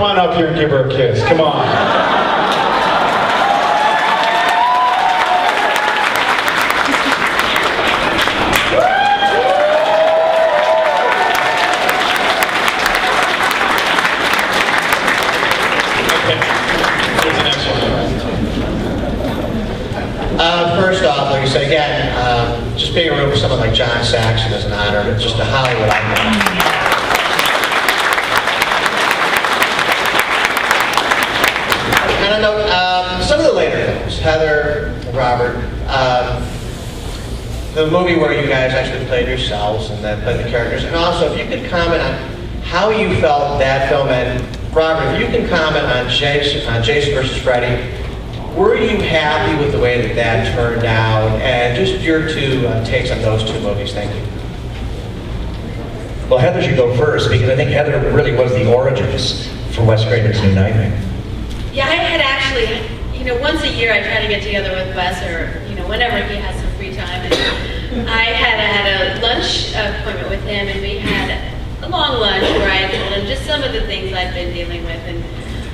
come on up here and give her a kiss. Come on. First off, like I said again, just being in a room with someone like John Saxon is an honor. It's just a Hollywood icon. And I know some of the later films, Heather, Robert, the movie where you guys actually played yourselves and then played the characters, and also if you could comment on how you felt that film, and Robert, if you can comment on Jason versus Freddy. Were you happy with the way that that turned out? And just your two takes on those two movies. Thank you. Well, Heather should go first because I think Heather really was the origins for Wes Craven's New Nightmare. Yeah, I had actually, once a year I try to get together with Wes, or whenever he has some free time. And I had a lunch appointment with him, and we had a long lunch where I had told him just some of the things I'd been dealing with in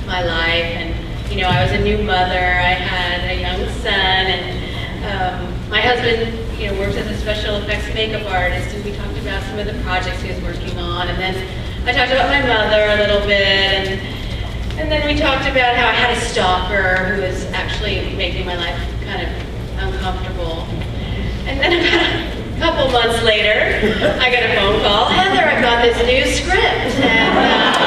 my life. And I was a new mother, I had a young son, and my husband, works as a special effects makeup artist, and we talked about some of the projects he was working on, and then I talked about my mother a little bit, and then we talked about how I had a stalker who was actually making my life kind of uncomfortable. And then about a couple months later, I got a phone call, Heather, I've got this new script, and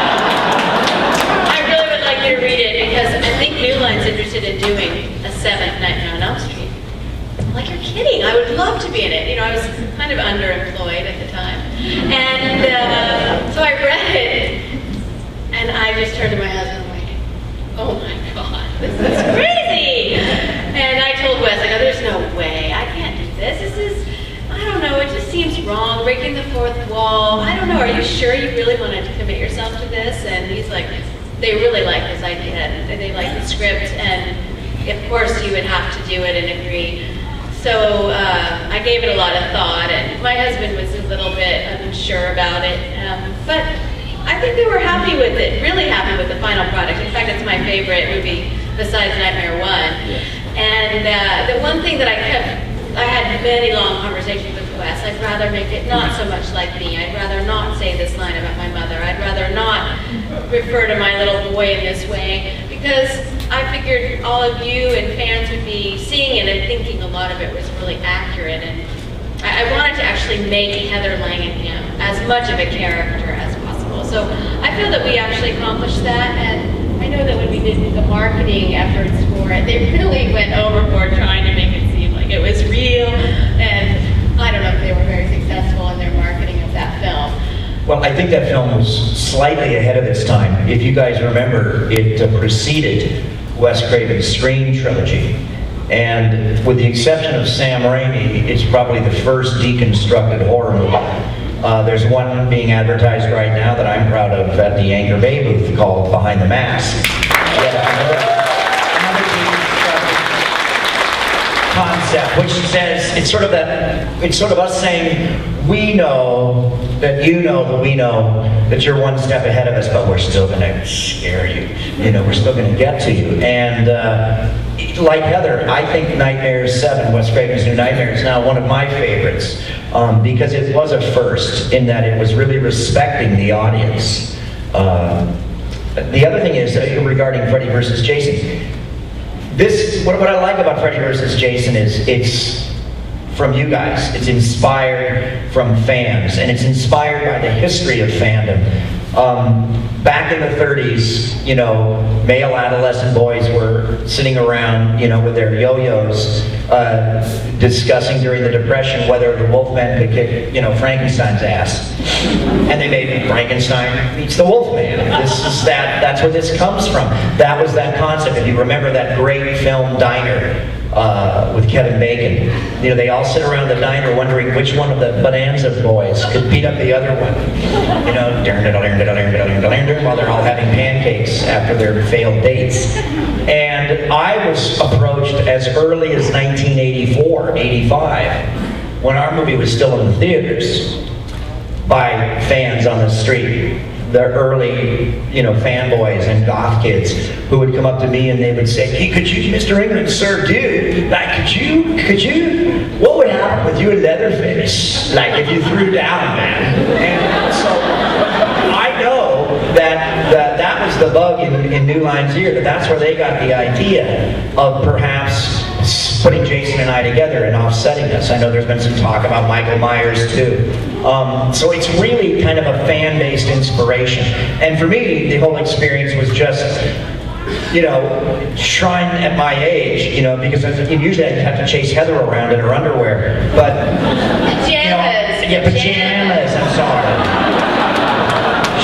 to read it because I think New Line's interested in doing a 7th Nightmare on Elm Street. I'm like, you're kidding, I would love to be in it. I was kind of underemployed at the time. And so I read it, and I just turned to my husband like, oh my God, this is crazy. And I told Wes, there's no way, I can't do this. This is, I don't know, it just seems wrong, breaking the fourth wall. I don't know, are you sure you really want to commit yourself to this? And he's like, they really like this idea, and they like the script, and of course you would have to do it and agree. So I gave it a lot of thought, and my husband was a little bit unsure about it, but I think they were happy with it, really happy with the final product. In fact, it's my favorite movie besides Nightmare 1. And the one thing that I had many long conversations with Wes. I'd rather make it not so much like me. I'd rather not say this line about my mother. I'd rather not refer to my little boy in this way, because I figured all of you and fans would be seeing it and thinking a lot of it was really accurate. And I wanted to actually make Heather Langenham as much of a character as possible. So I feel that we actually accomplished that, and I know that when we did the marketing efforts for it, they really went overboard trying to make it seem like it was real, and I don't know if they were very successful in their marketing of that film. Well, I think that film was slightly ahead of its time. If you guys remember, it preceded Wes Craven's Scream trilogy. And with the exception of Sam Raimi, it's probably the first deconstructed horror movie. There's one being advertised right now that I'm proud of at the Anchor Bay booth called Behind the Mask. Concept, which says it's sort of us saying, we know that you know that we know that you're one step ahead of us, but we're still going to scare you. We're still going to get to you. And like Heather, I think Nightmare 7, Wes Craven's New Nightmare, is now one of my favorites because it was a first in that it was really respecting the audience. The other thing is regarding Freddy versus Jason. What I like about Freddy vs. Jason is it's from you guys. It's inspired from fans, and it's inspired by the history of fandom. Back in the 30s, male adolescent boys were sitting around, with their yo-yos, discussing during the Depression whether the Wolfman could kick, Frankenstein's ass. And they made Frankenstein meets the Wolfman. That's where this comes from. That was that concept. If you remember that great film Diner with Kevin Bacon, they all sit around the diner wondering which one of the Bonanza boys could beat up the other one. While they're all having pancakes after their failed dates. And I was approached as early as 1984, 85, when our movie was still in the theaters, by fans on the street. the early, fanboys and goth kids who would come up to me and they would say, "Hey, could you, Mr. England, sir, dude, like, could you, what would happen with you and Leatherface, like, if you threw down, man?" And so I know that was the bug in New Line's ear, that's where they got the idea of perhaps putting Jason and I together and offsetting us. I know there's been some talk about Michael Myers too. So it's really kind of a fan-based inspiration. And for me, the whole experience was just, trying at my age, because usually I'd have to chase Heather around in her underwear. But, pajamas, I'm sorry.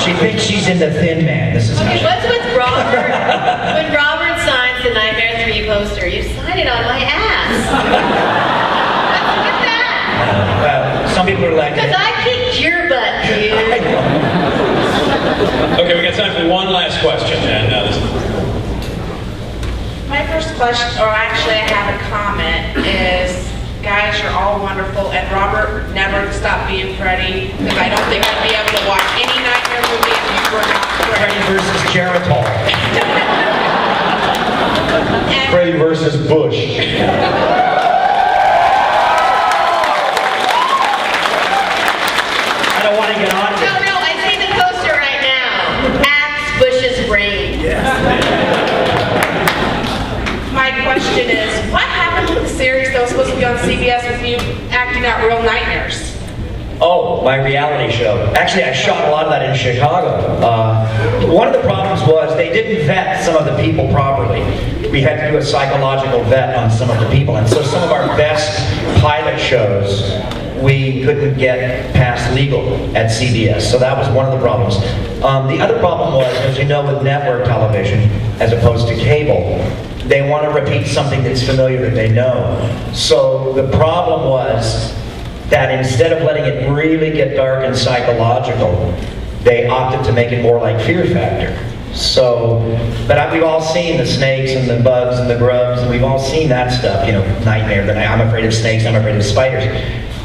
She thinks she's in the Thin Man. This is Okay, what's with Robert? When Robert signs the Nightmare 3 poster, you sign it on my ass. What's with that? Well, some people are like... Because I kicked your butt, dude. I know. Okay, we got time for one last question. And My first question, or actually I have a comment, is guys, you're all wonderful, and Robert, never stop being Freddy, because I don't think I'd be able to watch any Nightmare movie if you were not Freddy Freddy. versus Geritol. And Freddy versus Bush. I don't want to get on No, it. no, I see the poster right now. Axe Bush's brain. my question is, what happened with the series that was supposed to be on CBS with you acting out real nightmares? Oh, my reality show. Actually, I shot a lot of that in Chicago. One of the problems was they didn't vet some of the people properly. We had to do a psychological vet on some of the people, and so some of our best pilot shows we couldn't get past legal at CBS, so that was one of the problems. The other problem was, as you know, with network television, as opposed to cable, they want to repeat something that's familiar that they know. So the problem was that instead of letting it really get dark and psychological, they opted to make it more like Fear Factor. So, but we've all seen the snakes and the bugs and the grubs, and we've all seen that stuff, Nightmare, I'm afraid of snakes, I'm afraid of spiders.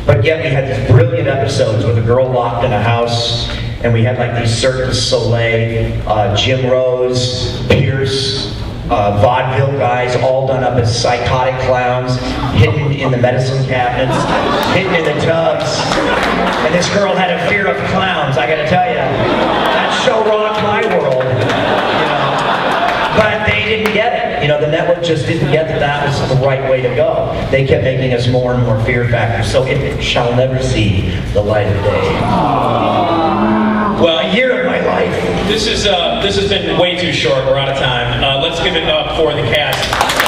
But yet we had these brilliant episodes with a girl locked in a house, and we had like these Cirque du Soleil, Jim Rose, Pierce, vaudeville guys all done up as psychotic clowns, hidden in the medicine cabinets, hidden in the tubs. And this girl had a fear of clowns, I gotta tell you. That show rocked my world. But they didn't get it. The network just didn't get that was the right way to go. They kept making us more and more Fear Factor, so it shall never see the light of day. Well, A year of my life. this has been way too short. We're out of time. Let's give it up for the cast.